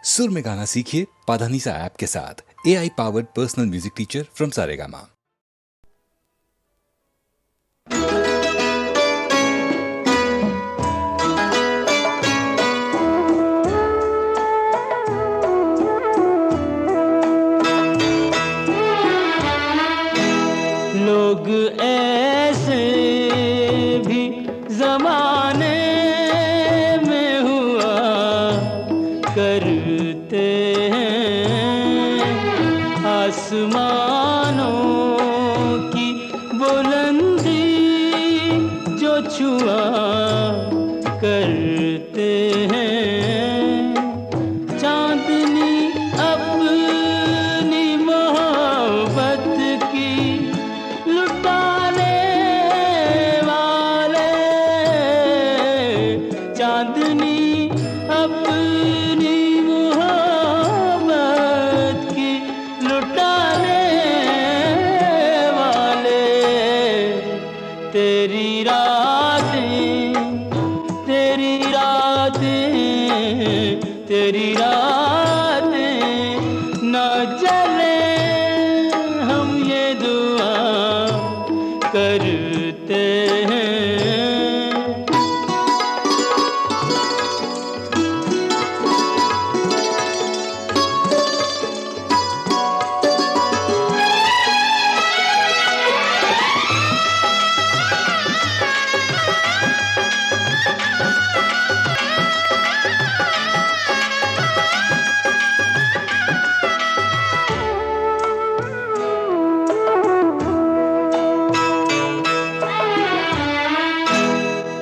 सुर में गाना सीखिए पाधानीसा ऐप के साथ। AI powered personal music teacher from Saregama. लोग ऐसे भी जमाने में हुआ करते हैं, आसमानों की बुलंदी जो छुआ करते हैं, चांदनी अपनी मोहब्बत की लुटाने वाले, चांदनी अपनी मोहब्बत की लुटाने वाले, तेरी रातें तेरी रातें तेरी रातें न जले, हम ये दुआ करते हैं।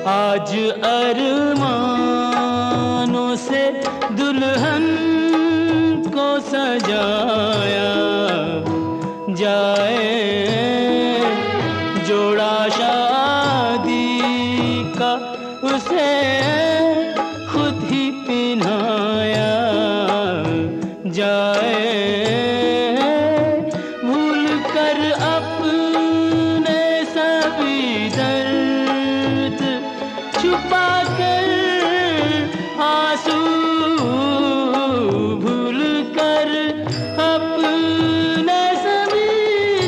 आज अरमानों से दुल्हन को सजाया जाए, जोड़ा शादी का उसे खुद ही पहनाया जाए, भूल कर अपने सभी दर्द छुपा कर आंसू, भूल कर अपने सभी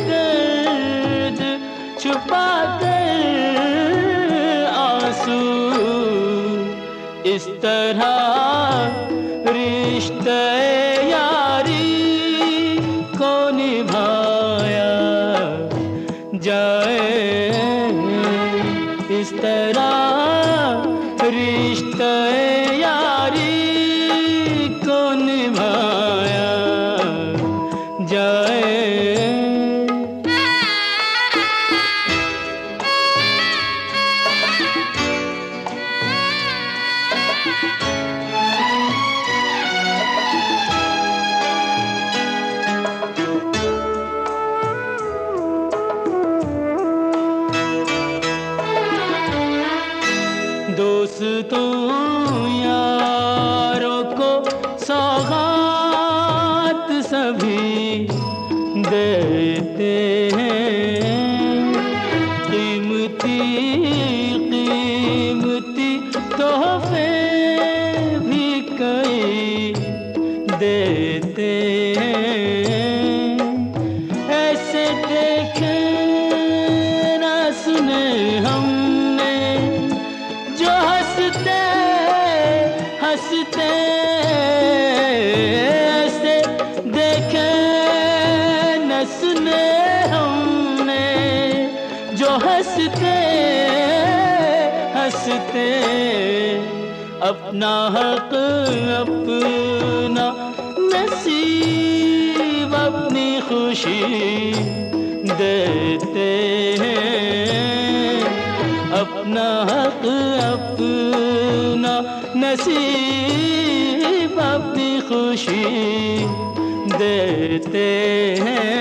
दर्द छुपा कर आंसू, इस तरह रिश्ते यारी को निभाया जाए, इस तरह रिश्ते यारी को निभाया जाए। दोस्तों यारों को सौगात सभी देते हैं, कीमती कीमती तोहफे भी कई देते हैं, ऐसे देखे न सुने हमने जो हंसते हंसते, ऐसे देखे न सुने हमने जो हंसते हंसते, अपना हक अपना नसीब अपनी खुशी देते हैं, अपना हक अपना नसीब अपनी खुशी देते हैं।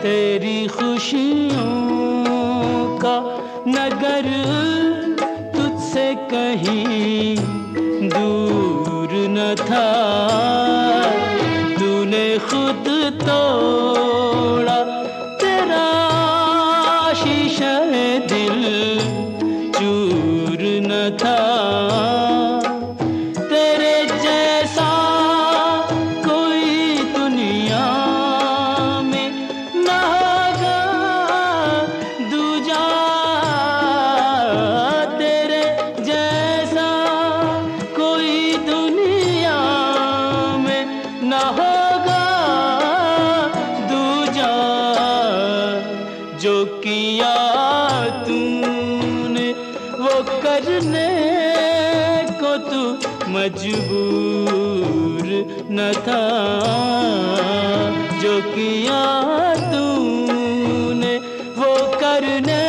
तेरी खुशियों का नगर तुझसे कहीं दूर न था, तूने खुद तोड़ा तेरा शीशा दिल चूर न था। तेरे जैसा कोई दुनिया में ना होगा दूजा, तेरे जैसा कोई दुनिया में ना होगा दूजा। जो किया तूने वो करने को तू मजबूर न था, जो किया तूने वो करने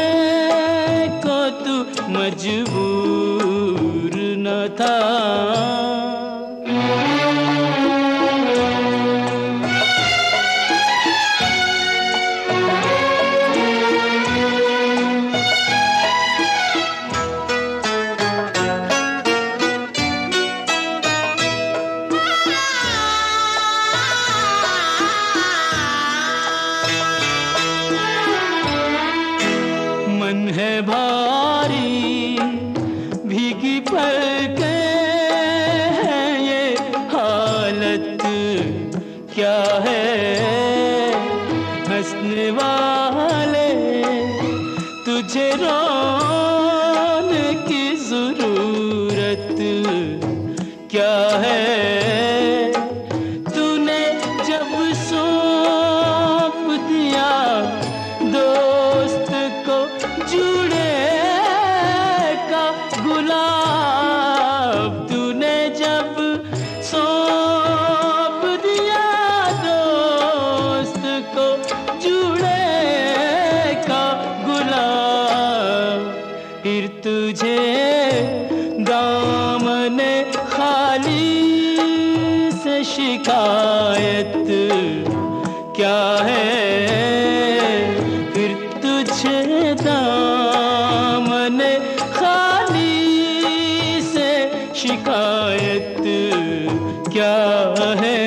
को तू मजबूर न था। मन है भारी भीगी पलकें हैं, ये हालत क्या है। हंसने वाले तुझे रोने की जरूरत क्या है। तूने जब सौंप दिया दोस्त को जुड़े का गुलाब, तूने जब सौंप दिया दोस्त को जुड़े का गुलाब, फिर तुझे दामने खाली से शिकायत क्या है। फिर तुझे दामने खाली से शिकायत क्या है।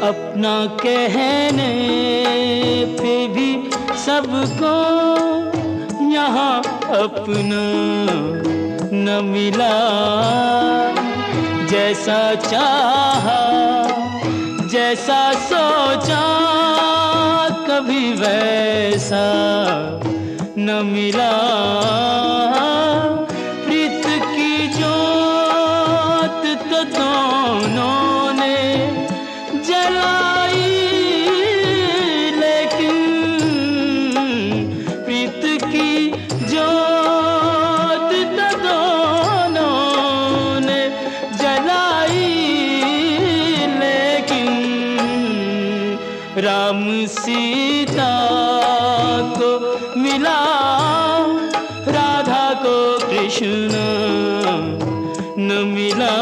अपना कहने पे भी सबको यहाँ अपना न मिला, जैसा चाहा जैसा सोचा कभी वैसा न मिला। प्रीत की जोत तो दोनों ने जलाई, लेकिन प्रीत की जोत तो दोनों ने जलाई, लेकिन राम सीता को मिला, राधा को कृष्ण न मिला।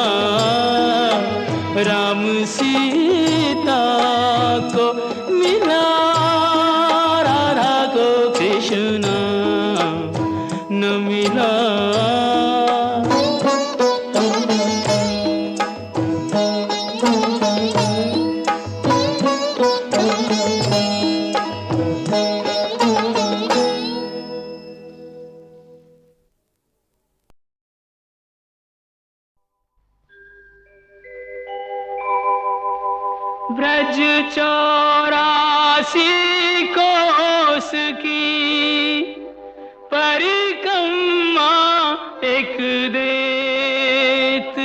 राम सीता को मिला, राधा को कृष्ण न मिला। ब्रज 84 कोस की परिक्रमा एक देत,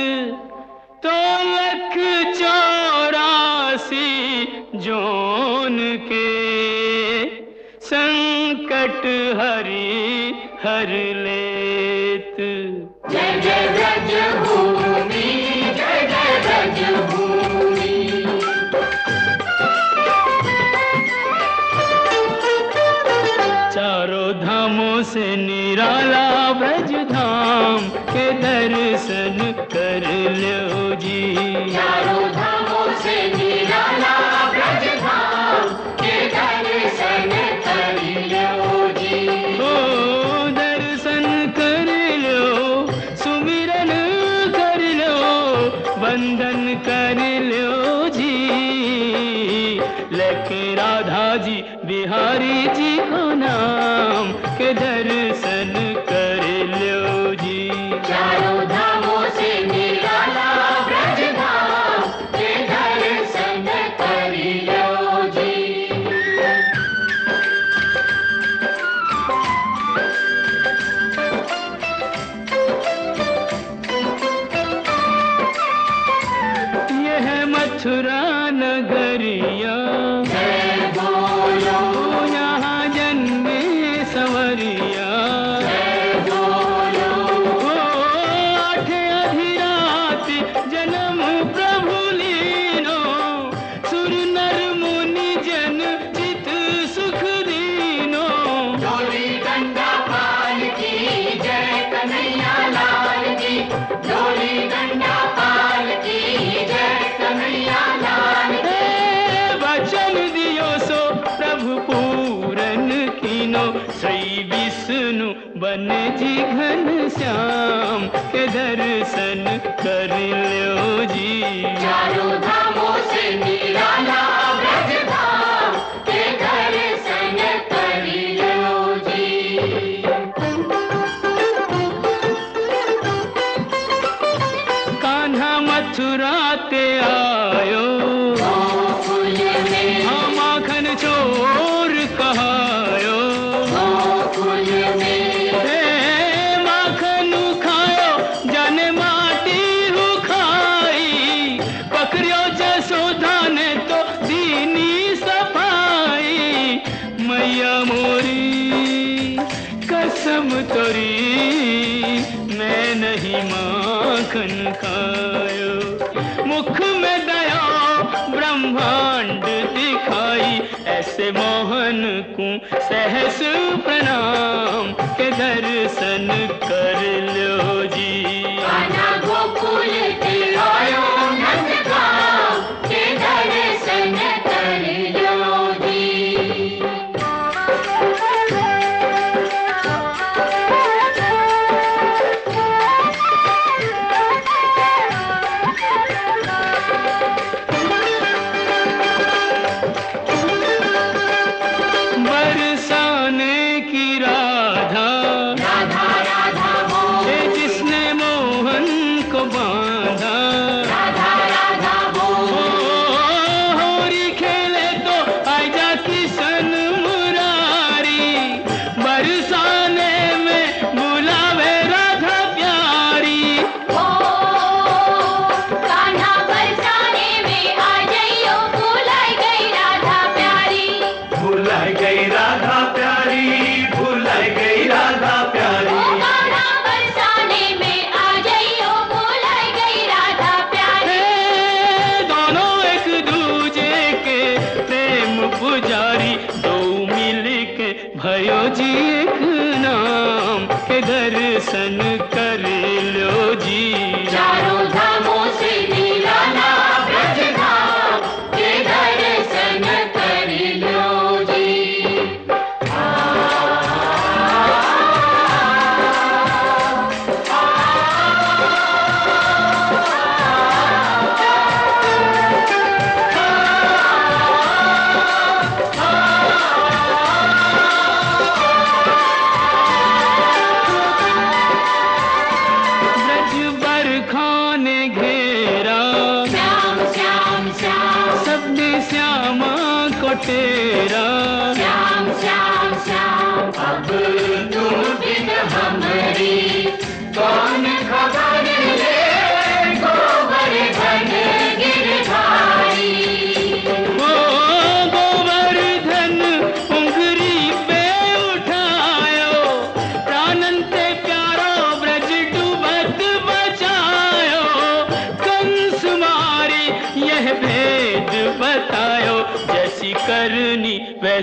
तो 184 जोन के संकट हरि हर लेत। जय जय ब्रज भूमि, जय जय ब्रज भूमि। चारों धामों से निराला ब्रज धाम के दर्शन कर लो जी। चारों धामों से निराला ब्रज धाम के दर्शन कर लो जी। ओ दर्शन कर लो, सुमिरन कर लो, वंदन कर लो जी। लेके राधा जी बिहारी जी को नाम के दर्शन कर लो जी। चारों धामों से निराला ब्रज धाम के दर्शन कर लो जी। ये है मथुरा नगरिया, जय बोलो, यहाँ जन्मे संवरिया। जय बोलो, ओ आठ अधिरात जन्म प्रभु लीनो, सुर नर मुनि जन चित सुख दीनो। डोली डंडा पाल की जय कन्हैया लाल की। डोली डंडा पाल की जय कन्हैया लाल की। वचन दियो सो प्रभु पूरन कीनो, श्री विष्णु बन जी घन श्याम के दर्शन कर लो जी। चारों धामों से निराला ब्रज धाम के दर्शन कर लो जी। कान्हा मथुरा ते आयो, गोकुल में, हम माखन चोर कहायो। गोकुल में, हे माखन खायो जाने माटी हु खाई, पकड़ियो जसोदा ने तो दीनी सफाई। मैया मोरी कसम तोरी, मैं नहीं माखन खायो। मुख में दया ब्रह्मांड दिखाई, ऐसे मोहन को सहस प्रणाम के दर्शन कर लो जी। कान्हा गोकुल के आयो नंदगांव के दर्शन कर लो जी। बरसाने की राधा, राधा राधा बोल, ये जिसने मोहन को बांधा। राधा राधा बोल, ओ होरी खेले तो आजा किशन मुरारी, बरसाने में बुलावे राधा प्यारी। ओ कान्हा बरसाने में आ जाइयो, भुलाई गई राधा प्यारी। भुलाई गई राधा प्यारी, भुलाई गई राधा ओ प्यारी। कान्हा बरसाने में आ जाइयो, भुलाई गई राधा प्यारी। हे दोनों एक दूजे के प्रेम पुजारी, दो मिल के भयो जी एक नाम के दर्शन कर लो जी। चारों धामों से निराला ब्रज धाम के दर्शन कर लो जी। ब्रज बरखा ने घेरा, श्याम श्याम श्याम, सबने श्यामा को तेरा। श्याम श्याम श्याम। अब तुम बिन हमरी कौन खबर ले, गोवर्धन गिरधारी। ओ गोवर्धन उंगली पे उठाया,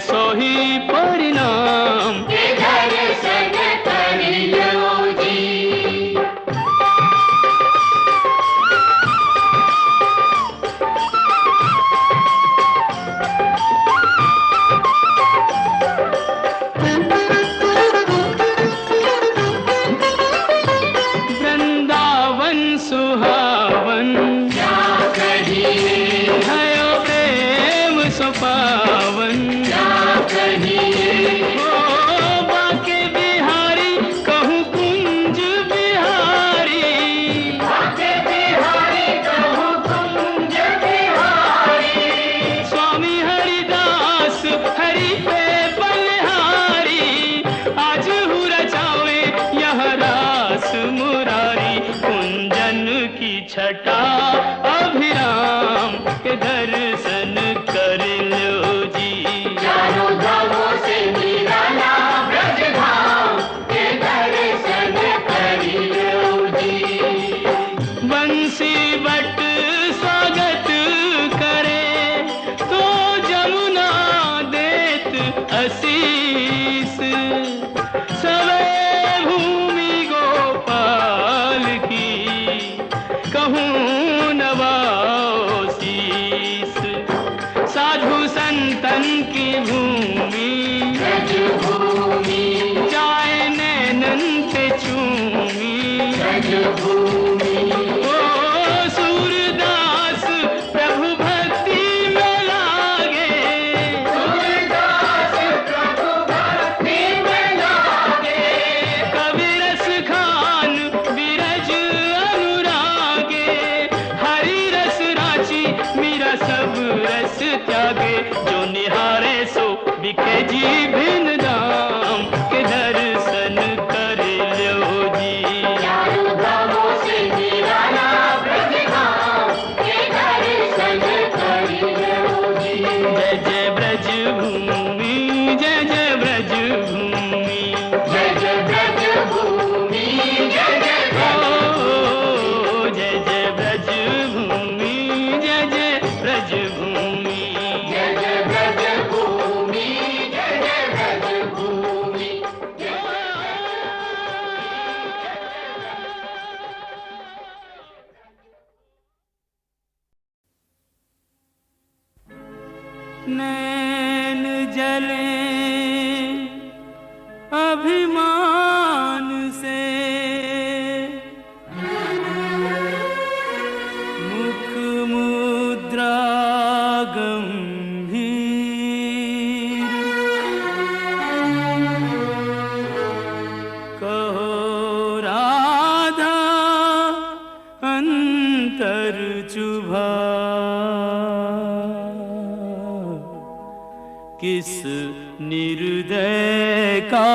सो ही परिणाम के दर्शन कर लो जी। वृंदावन सुहावन क्या कहिए, भयो प्रेम सुपावन क्या कहिए, ओ बाके बिहारी कहूँ कुंज बिहारी बाके बिहारी कहूँ कुंज बिहारी, स्वामी हरिदास हरि पे बलिहारी आज हूँ रचावे यह रास मुरारी कुंजन की छटा अभिराम के दर्शन कर लो जी। चारों धामों से निराला ब्रज धाम के दर्शन कर लो जी। बंसी बट स्वागत करे तो जमुना देत आशीष सवे भूमि गोपाल की कहूँ नवाओ शीस साधु संतन की भूमि ब्रज भूमि, जाए नैनन से चूमी ब्रज भूमि, ओ सूरदास प्रभु भक्ति में लागे सूरदास प्रभु भक्ति में लागे, कवि रस खान विरज अनुरागे हरि रस राची मीरा सब रस त्यागे जो निहारे सो बिके जी भिन्न दाम के दर्शन कर लो जी। चारों धामों से निराला ब्रज धाम के दर्शन कर लो जी। जय जय ब्रज भूमि जय जय ब्रज भूमि जय जय ब्रज भूमि, जय जय ओ जय जय ब्रज भूमि जय जय ब्रज भूमि जय जय ब्रज भूमि, जय जय ब्रज भूमि, जय नैन जले अभिमान से मुख मुद्रा गंभीर कहो राधा अंतर चुभा किस निर्दय का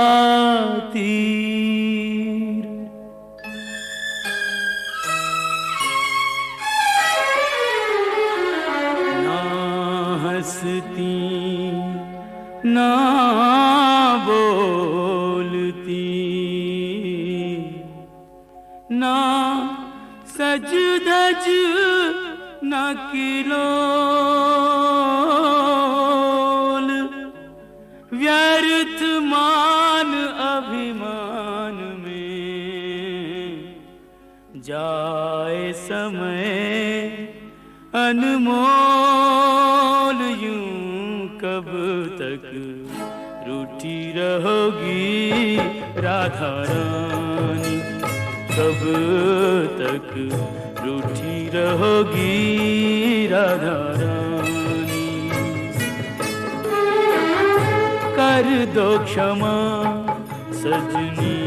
तीर ना हंसती ना बोलती ना सज धज न किलोल व्यर्थ मान अभिमान में जाए समय अनमोल यूं कब तक रूठी रहोगी राधा रानी कब तक रूठी रहोगी राधा रानी कर दो क्षमा सजनी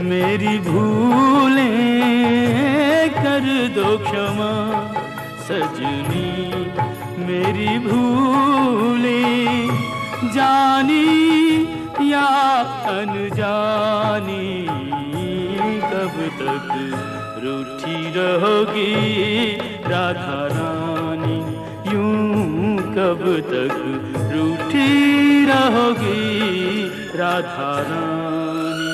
मेरी भूलें कर दो क्षमा सजनी मेरी भूलें जानी या अनजानी कब तक रूठी रहोगी राधा रानी यूं कब तक रूठी रहोगी राधा रानी।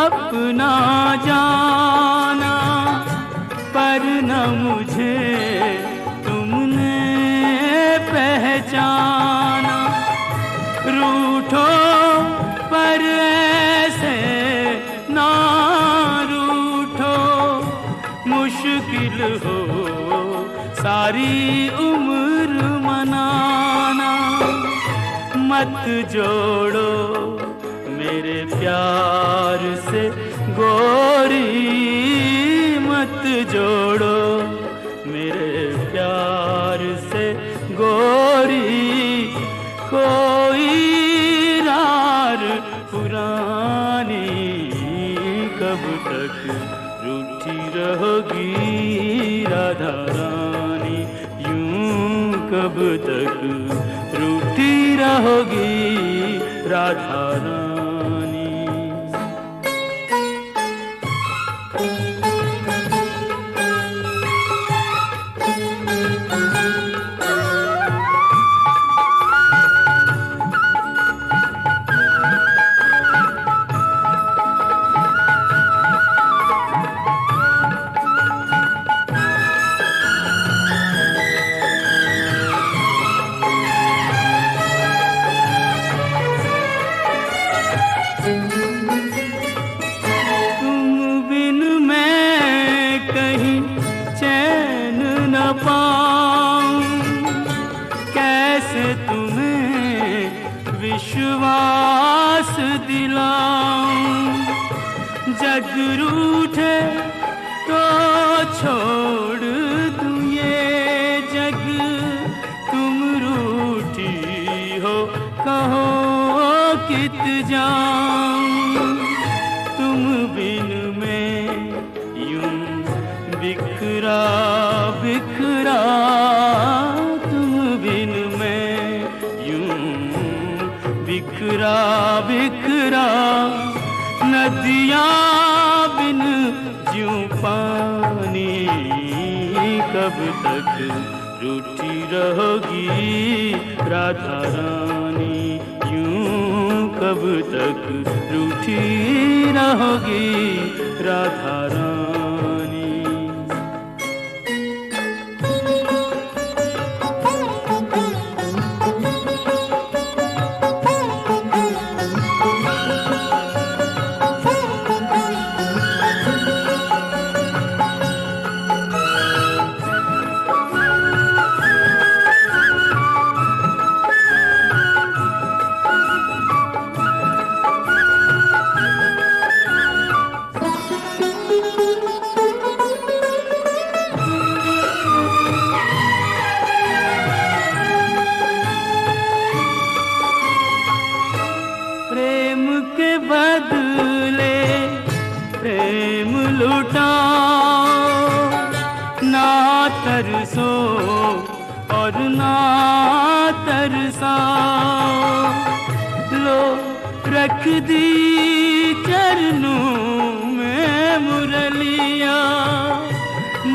अपना जाना, पर न मुझे तुमने पहचाना। रूठो पर ऐसे ना रूठो, मुश्किल हो सारी उम्र मनाना। मत जोड़ो मेरे प्यार से गोरी, मत जोड़ो मेरे प्यार से गोरी। कोई रार पुरानी, कब तक रूठी रहोगी राधा रानी, यूं कब तक रूठी रहोगी राधा रानी। विश्वास दिलाऊं, जग रूठे तो छोड़ दूं ये जग। तुम रूठी हो कहो कित जाऊं, तुम बिन में यूं बिखरा बिखरा, तुम बिन में यूं बिखरा बिखरा। नदियाँ बिन ज्यों पानी, कब तक रूठी रहोगी राधा रानी, यूं कब तक रूठी रहोगी राधा रानी। प्रेम के बदले प्रेम लुटाओ, ना तरसो और ना तरसाओ। लो रख दी चरणों में मुरलिया,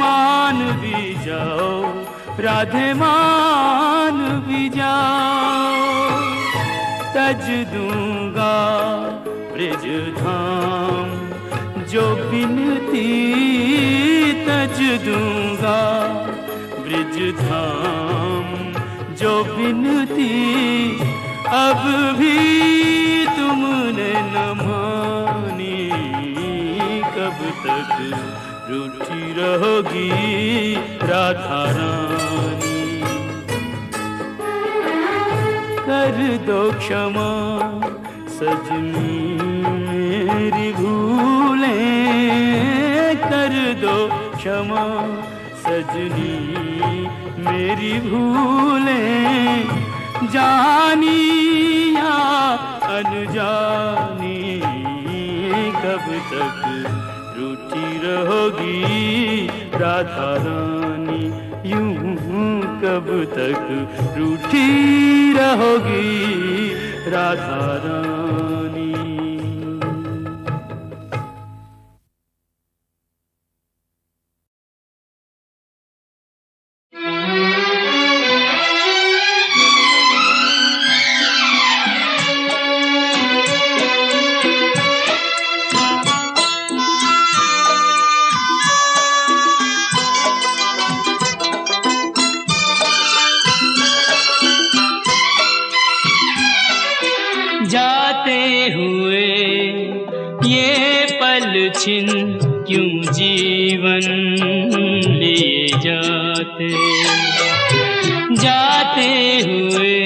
मान भी जाओ राधे मान भी जाओ। तज दूंगा ब्रिज धाम जो बिनती, तज दूंगा ब्रिज धाम जो बिनती। अब भी तुमने न मानी, कब तक रूठी रहोगी राधा रानी। कर दो क्षमा सजनी मेरी भूलें, कर दो क्षमा सजनी मेरी भूलें। जानी या अनजानी, कब तक रूठी रहोगी राधा रानी, यूं कब तक रूठी रहोगी राधा रानी। छिन क्यों जीवन लिए जाते, जाते हुए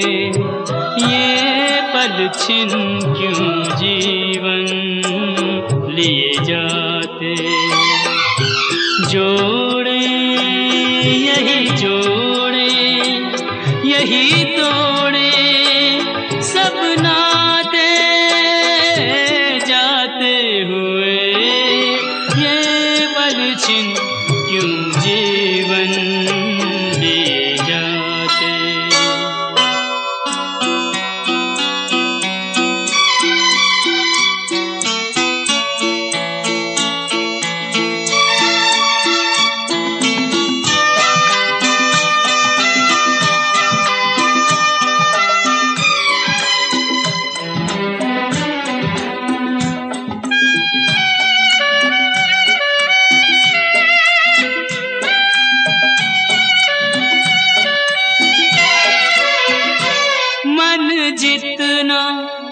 ये पल छिन क्यों जीवन लिए जाते। जोड़े यही जोड़े यही तोड़े सब नाते, जाते हुए ये पल छिन क्यों जीवन लिए जाते। जितना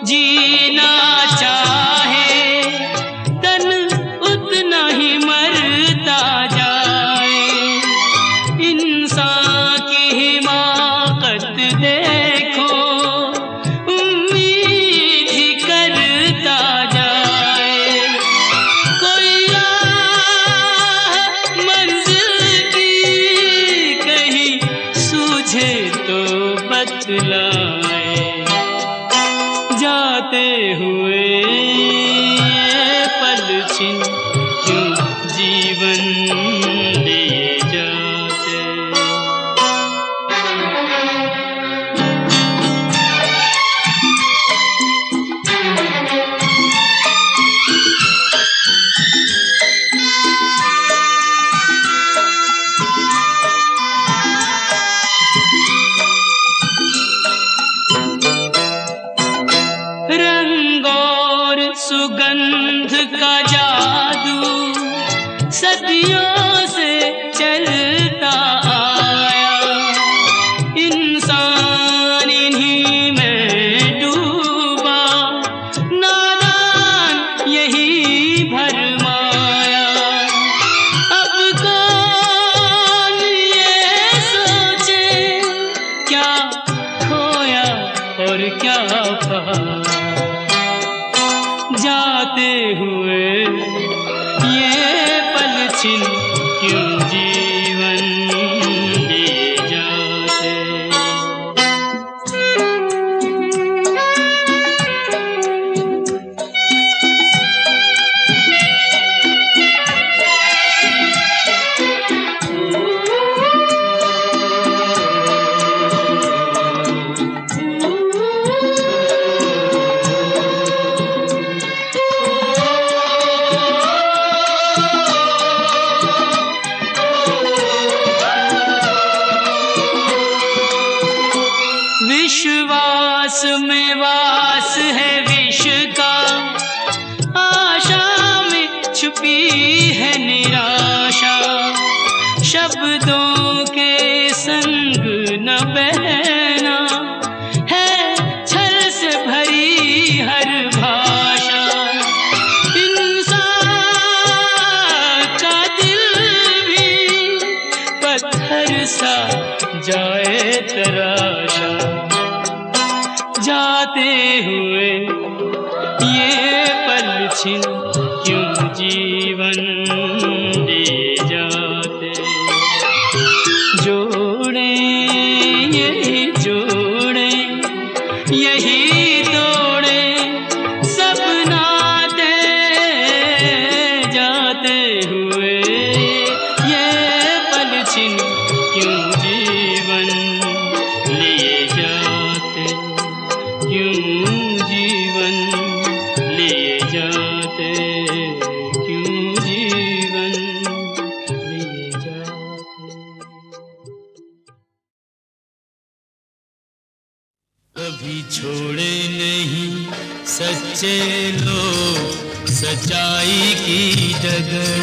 जीना चाहे तन उतना ही मरता जाए। इंसान की हिमाकत देखो उम्मीद ही करता जाए। कोई राह मंजिल की कहीं सूझे तो बतलाए, जाते हुए ये पल छिन क्यों जीवन लिए जाते। रंग और सुगंध का जादू सदियों से चलता आया। इंसान इन्हीं में डूबा, नादान यही भरमाया। अब कौन ये सोचे क्या खोया और क्या पाया। जाते हुए ये पल छिन क्यों जीवन लिए जाते। विश्वास में वास है विष का, आशा में छुपी है निराशा। शब्दों के संग न बहना है छल से भरी हर भाषा। इंसान का दिल भी पत्थर सा जाए तराशा। जाते हुए ये पल छिन क्यों जीवन लिए जाते। जोड़े यही जोड़े यही तोड़े सब नाते, जाते हुए ये पल छिन क्यों जीवन लिए जाते। क्यों जीवन लिए जाते, क्यों जीवन लिए जाते। कभी छोड़े नहीं सच्चे लोग सच्चाई की डगर,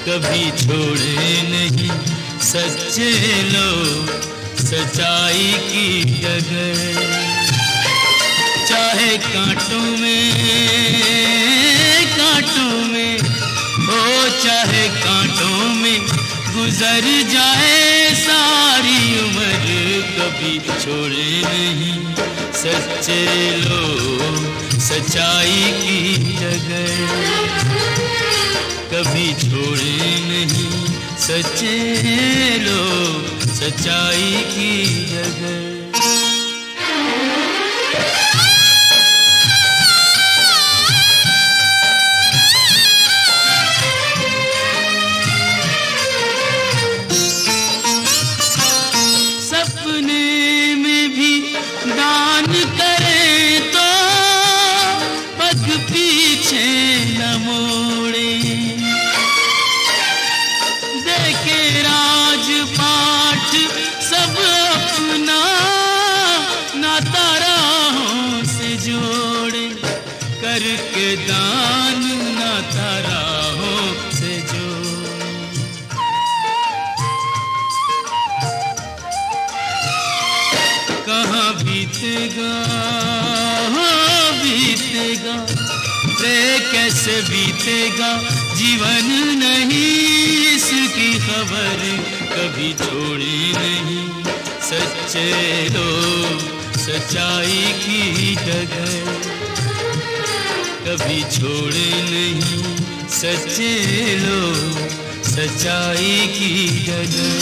कभी छोड़े नहीं सच्चे लोग सच्चाई की डगर। चाहे कांटों में हो, चाहे कांटों में गुजर जाए सारी उम्र, कभी छोड़े नहीं सच्चे लोग सच्चाई की डगर, कभी छोड़े नहीं सच्चे लोग सच्चाई की डगर। करके दान नाता राहों से जोड़, कहाँ बीतेगा रे कैसे बीतेगा जीवन, नहीं इसकी खबर, कभी छोड़े नहीं सच्चे लोग सच्चाई की डगर, कभी छोड़े नहीं सच्चे लोग सच्चाई की डगर।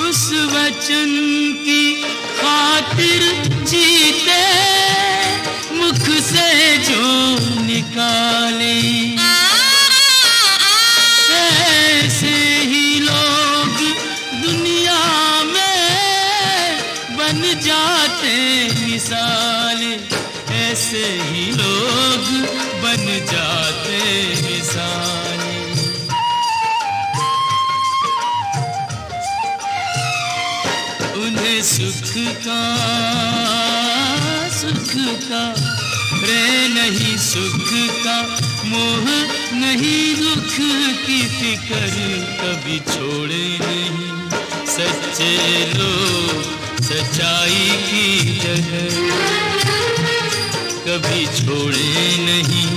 उस वचन की खातिर जीते मुख से जो निकाले, ऐसे ही लोग दुनिया में बन जाते मिसाल, ऐसे ही लोग बन जाते मिसाल। उन्हें सुख का रे नहीं सुख का मोह, नहीं दुख की फिक्र, कभी छोड़े नहीं सच्चे लोग सच्चाई की डगर, कभी छोड़े नहीं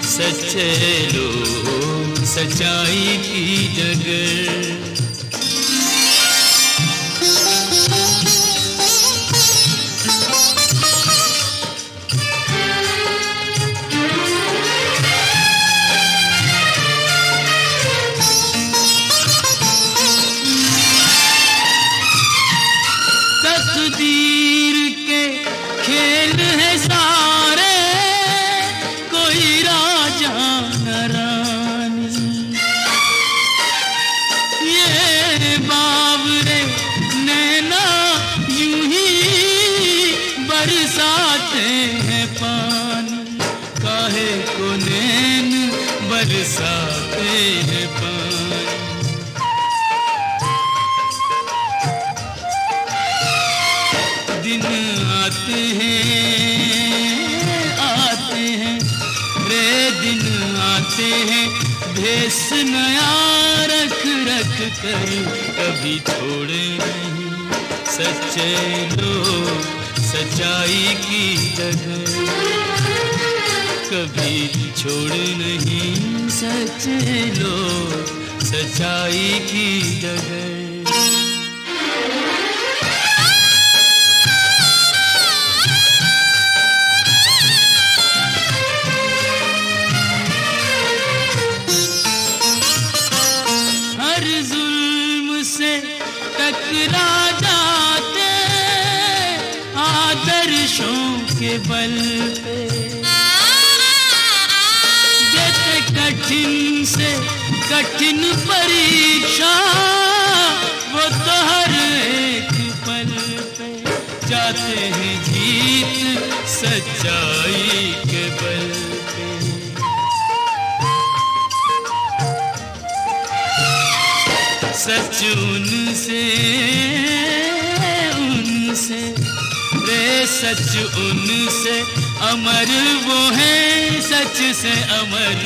सच्चे लोग सच्चाई की डगर। तकदीर के खेल है सारे, कोई राजा न रानी, ये बावरे नैना यूं ही बरसाते हैं पानी, काहे को नैन बरसाते हैं पानी। दिन आते हैं रे दिन आते हैं, भेस नया रख कर, कभी छोड़े नहीं सच्चे लोग सच्चाई की डगर, कभी छोड़े नहीं सच्चे लोग सच्चाई की डगर। टकरा जाते आदर्शों के बल पे, देते कठिन से कठिन परीक्षा, वो तो हर एक पल पे जाते हैं जीत सच्चाई के बल पे। सच उनसे, रे सच उनसे, अमर वो है सच से अमर,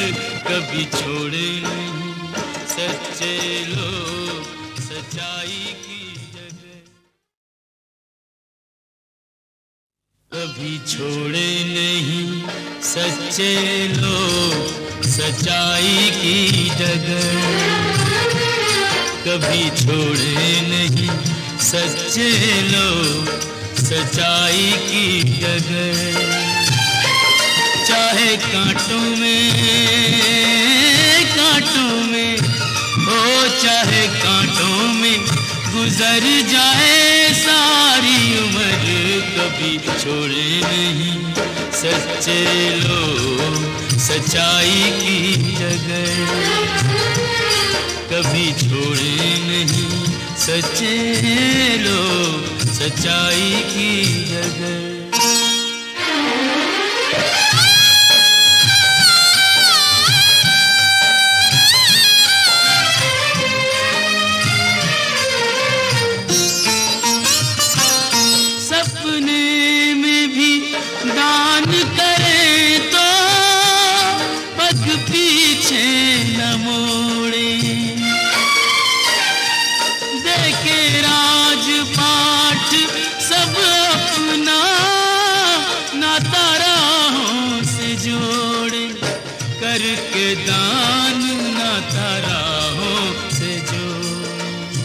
कभी छोड़े नहीं सच्चे लोग सच्चाई की जगह, कभी छोड़े नहीं सच्चे लोग सच्चाई की डगर, कभी छोड़े नहीं सच्चे लोग सच्चाई की डगर। चाहे कांटों में हो, चाहे कांटों में गुजर जाए सारी उम्र, कभी छोड़े नहीं सच्चे लोग सच्चाई की डगर, कभी छोड़े नहीं सच्चे लोग सच्चाई की डगर। सपने में भी दान करें तो पग पीछे न मोड़े, देखे राजपाट सब अपना नाता राहों से जोड़े, करके दान नाता राहों से जोड़े।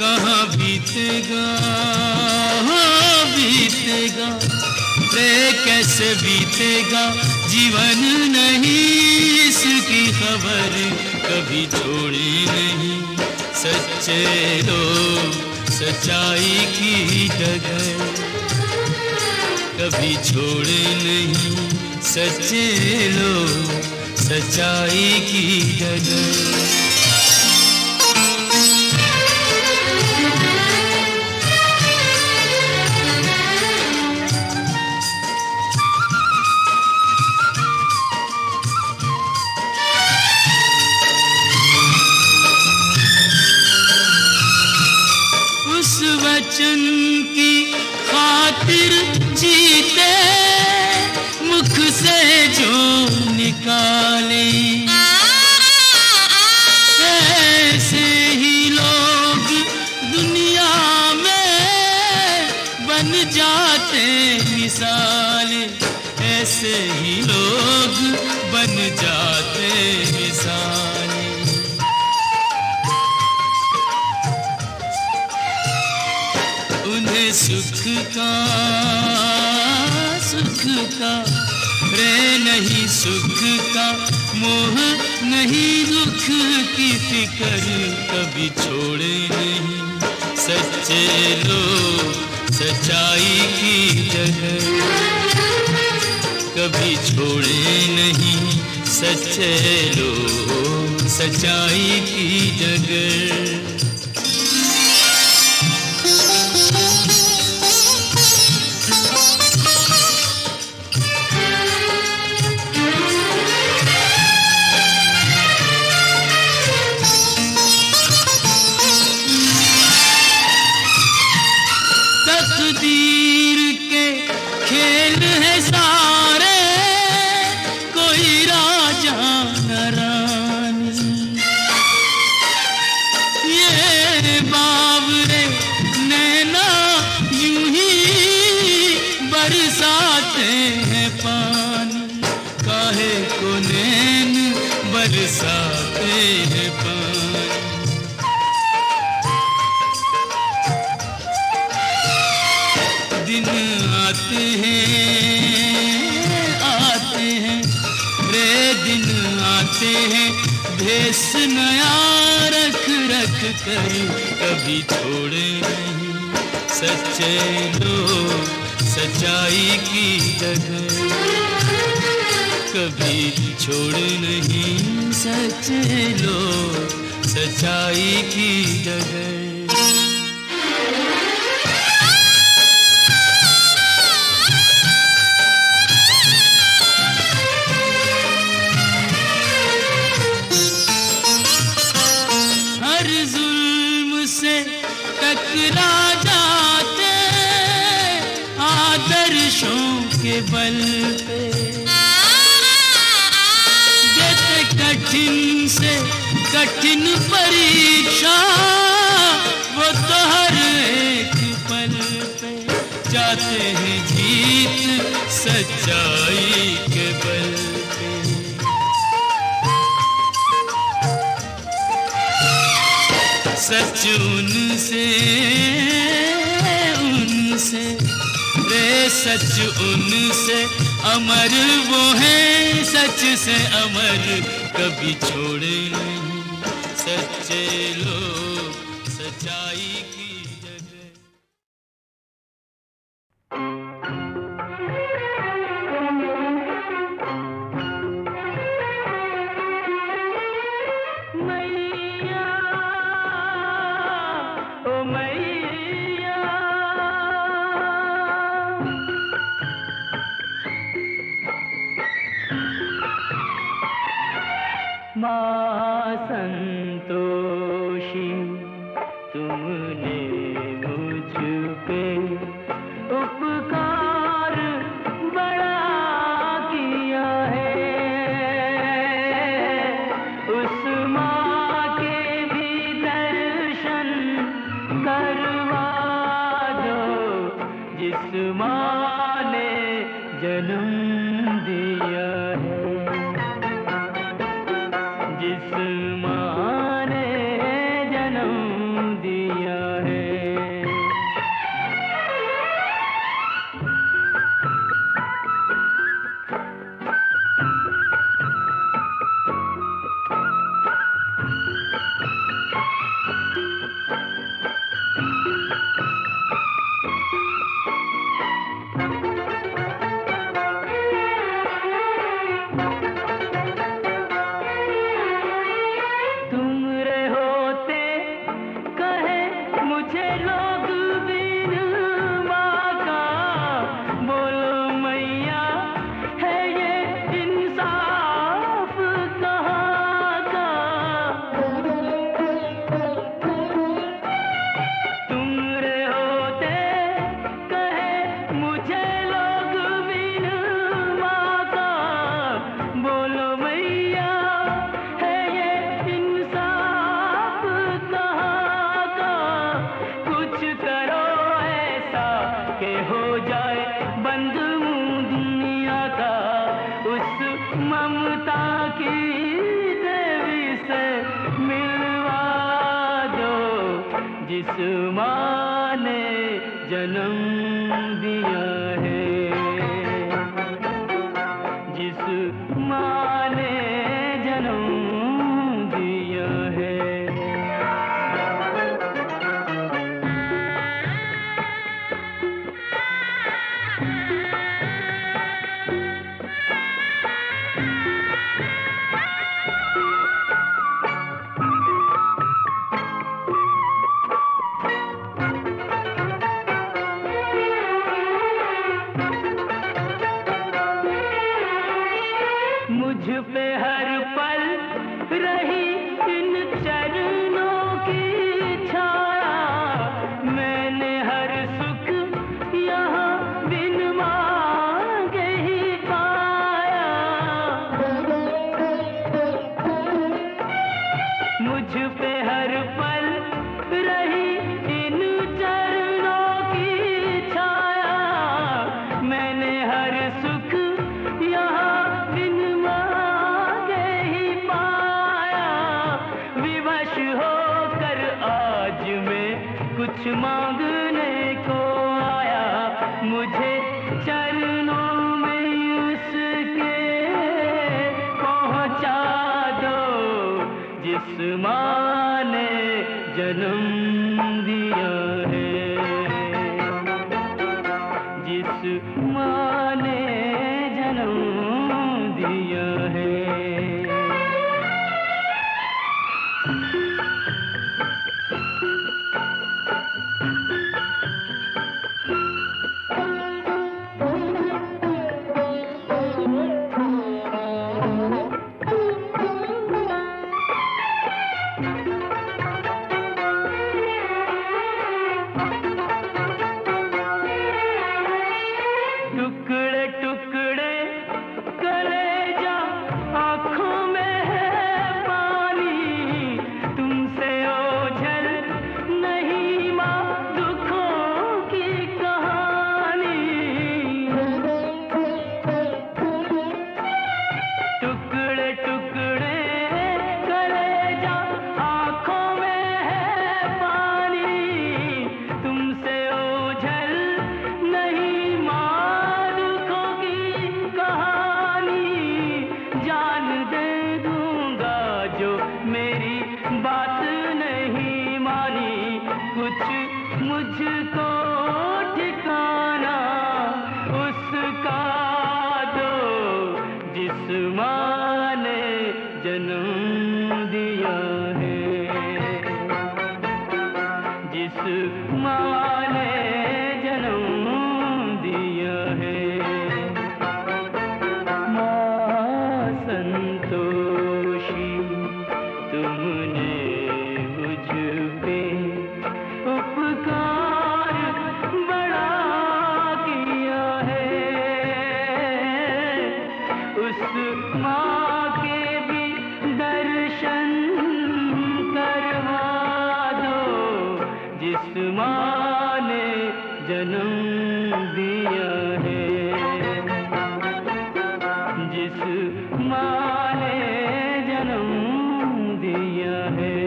कहाँ बीतेगा बीतेगा रे कैसे बीतेगा जीवन, नहीं इसकी खबर, कभी छोड़े नहीं सच्चे लोग सच्चाई की डगर, कभी छोड़े नहीं सच्चे लोग सच्चाई की डगर। वचन की खातिर जीते मुख से जो निकाले, ऐसे ही लोग दुनिया में बन जाते मिसाल, ऐसे ही लोग बन जाते मिसाल। उन्हें सुख का रे नहीं सुख का मोह, नहीं दुख की फिकर, कभी छोड़े नहीं सच्चे लोग सच्चाई की जगह, कभी छोड़े नहीं सच्चे लोग सच्चाई की जगह। तकदीर के खेल है सारे, कोई राजा न रानी, ये बावरे नैना यूं ही बरसाते हैं पानी, काहे को नैन बरसाते हैं पानी। दिन आते हैं रे दिन आते हैं, भेस नया रख रख कर, कभी छोड़े नहीं सच्चे लोग सच्चाई की जगह, कभी छोड़े नहीं सच्चे लोग सच्चाई की जगह। हर ख्वाहिशों के बल पे देते कठिन से कठिन परीक्षा, वो तो हर एक पल पे चाहते हैं जीत सच्चाई के बल पे। सच उनसे रे सच उनसे अमर वो है, सच से अमर कभी छोड़े नहीं सच्चे लोग सच्चाई की जगह। मैया ओ मैया माँ संतोषी तुमने मुझ पे उपकार बड़ा किया है, उस माँ के भी दर्शन करवा दो जिस माँ ने जन्म दिया है, जिस माँ ने जन्म दिया है। जिस माँ ने जन्म दिया है, जिस माँ ने जन्म दिया है। मुझ पे हर पल रही इन चरणों की छाया, मैंने हर सुख यहाँ बिन मांगे ही पाया। मुझ पे हर पल रही इन चरणों की छाया, मैंने हर सुख यहाँ कुछ मांगने को आया, मुझे चरणों में उसके पहुंचा दो जिस माँ ने जन्म दिया है, जिस माँ ने जन्म दिया है। जन्म दिया है, जिस माँ ने जन्म दिया है।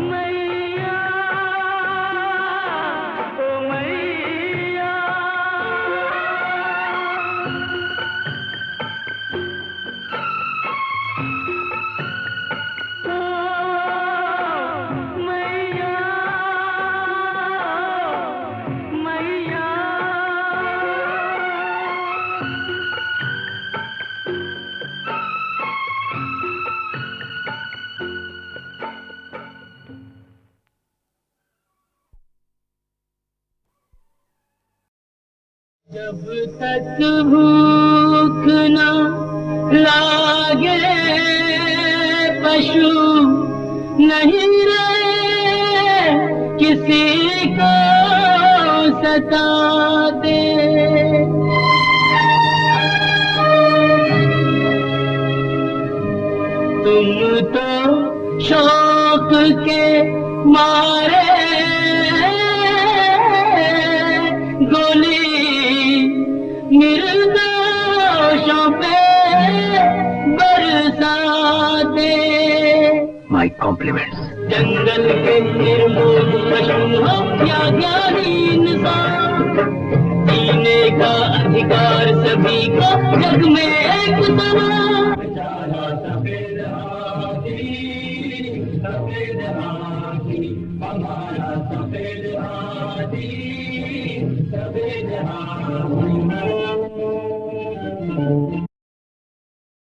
मैया ओ मैया, जब तक भूख ना लागे पशु नहीं रहे किसी को सताते। तुम तो शौक के मारे गोली निर्दोषों पे बरसाते। My compliments. जंगल के निर्मोह पशु हो या ज्ञानी इंसान, जीने का अधिकार सभी को जग में एक समान। बेचारा सफेद हाथी, सफेद हाथी, हमारा सफेद हाथी, सफेद हाथी।